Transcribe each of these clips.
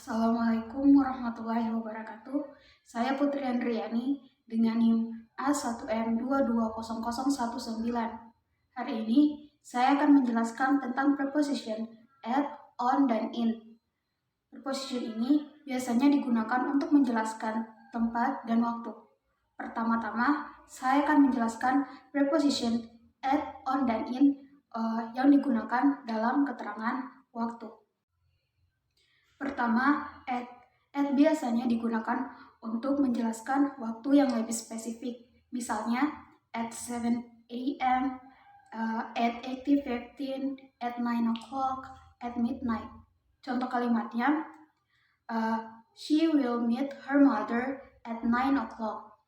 Assalamualaikum warahmatullahi wabarakatuh. Saya Putri Andriani dengan NIM A1M220019. Hari ini saya akan menjelaskan tentang preposition at, on, dan in. Preposition ini biasanya digunakan untuk menjelaskan tempat dan waktu. Pertama-tama, saya akan menjelaskan preposition at, on, dan in yang digunakan dalam keterangan waktu. Pertama, at. At biasanya digunakan untuk menjelaskan waktu yang lebih spesifik. Misalnya, at 7 a.m., at 8:15, at 9 o'clock, at midnight. Contoh kalimatnya, she will meet her mother at 9 o'clock.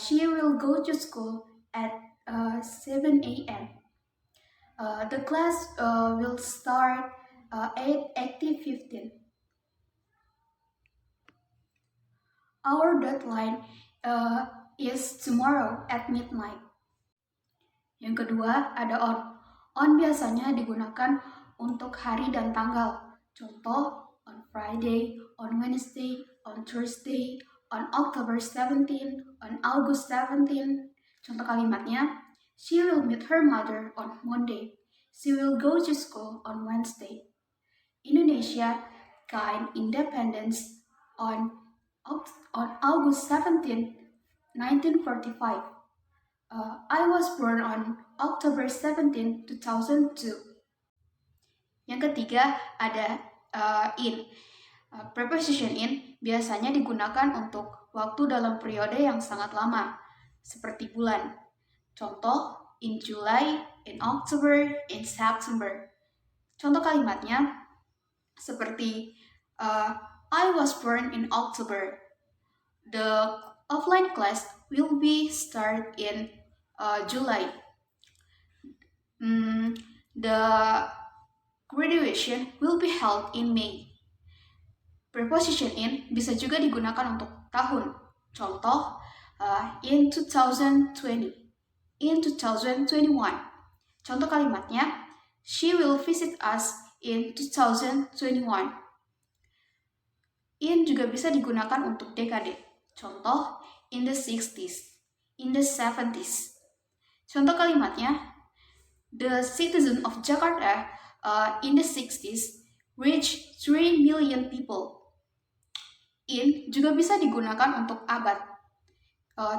She will go to school at 7 a.m. The class will start at 8:15. Our deadline is tomorrow at midnight. Yang kedua, ada on. On biasanya digunakan untuk hari dan tanggal. Contoh, on Friday, on Wednesday, on Thursday, on October 17, on August 17. Contoh kalimatnya, she will meet her mother on Monday. She will go to school on Wednesday. Indonesia gained independence on August 17, 1945. I was born on October 17, 2002. Yang ketiga ada in. Preposition in biasanya digunakan untuk waktu dalam periode yang sangat lama, seperti bulan. Contoh, in July, in October, in September. Contoh kalimatnya seperti I was born in October. The offline class will be start in July. The graduation will be held in May. Preposition in bisa juga digunakan untuk tahun. Contoh, in 2020, in 2021. Contoh kalimatnya, she will visit us in 2021. In juga bisa digunakan untuk dekade. Contoh, in the 60s, in the 70s. Contoh kalimatnya, the citizen of Jakarta in the 60s reached 3 million people. In juga bisa digunakan untuk abad.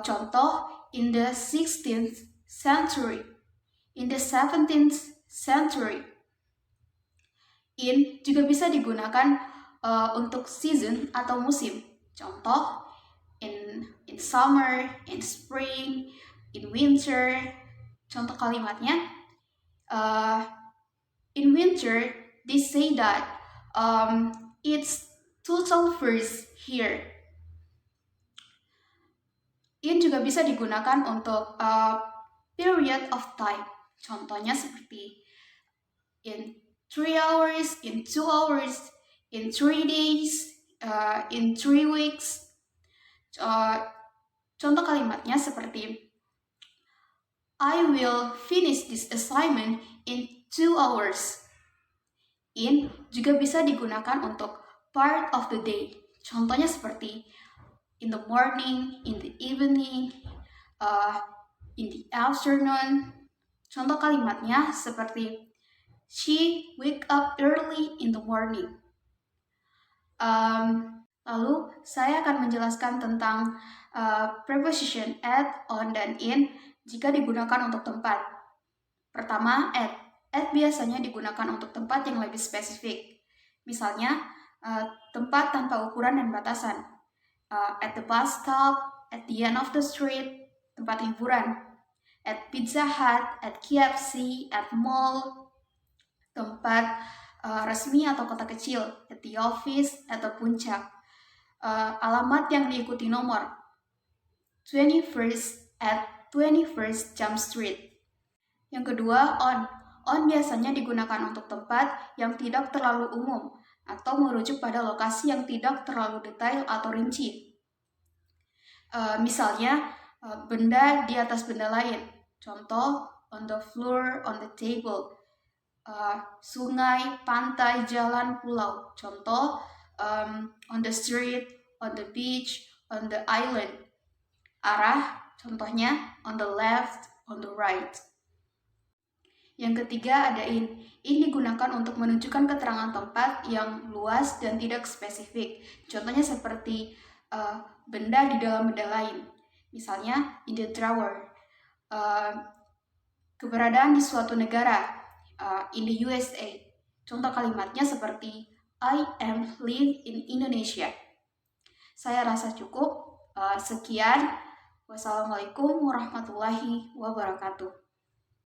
Contoh, in the 16th century, in the 17th century. In juga bisa digunakan untuk season atau musim. Contoh, in summer, in spring, in winter. Contoh kalimatnya, in winter, they say that it's total freeze here. In juga bisa digunakan untuk period of time. Contohnya seperti in 3 hours, in 2 hours, in 3 days, in 3 weeks. Contoh kalimatnya seperti I will finish this assignment in 2 hours. In juga bisa digunakan untuk part of the day. Contohnya seperti in the morning, in the evening, in the afternoon. Contoh kalimatnya seperti she wake up early in the morning. Lalu saya akan menjelaskan tentang preposition at, on, dan in jika digunakan untuk tempat. Pertama, at. At biasanya digunakan untuk tempat yang lebih spesifik. Misalnya, tempat tanpa ukuran dan batasan. At the bus stop, at the end of the street, tempat hiburan. At Pizza Hut, at KFC, at mall, tempat resmi atau kota kecil, at the office, atau puncak. Alamat yang diikuti nomor 21st at 21st Jump Street. Yang kedua, on. On biasanya digunakan untuk tempat yang tidak terlalu umum atau merujuk pada lokasi yang tidak terlalu detail atau rinci. Misalnya, benda di atas benda lain. Contoh, on the floor, on the table. sungai, pantai, jalan, pulau. Contoh, on the street, on the beach, on the island. Arah, contohnya on the left, on the right. Yang ketiga ada in. In digunakan untuk menunjukkan keterangan tempat yang luas dan tidak spesifik. Contohnya seperti benda di dalam benda lain. Misalnya in the drawer. Keberadaan di suatu negara, in the USA. Contoh kalimatnya seperti I am live in Indonesia. Saya rasa cukup. Sekian. Wassalamualaikum warahmatullahi wabarakatuh.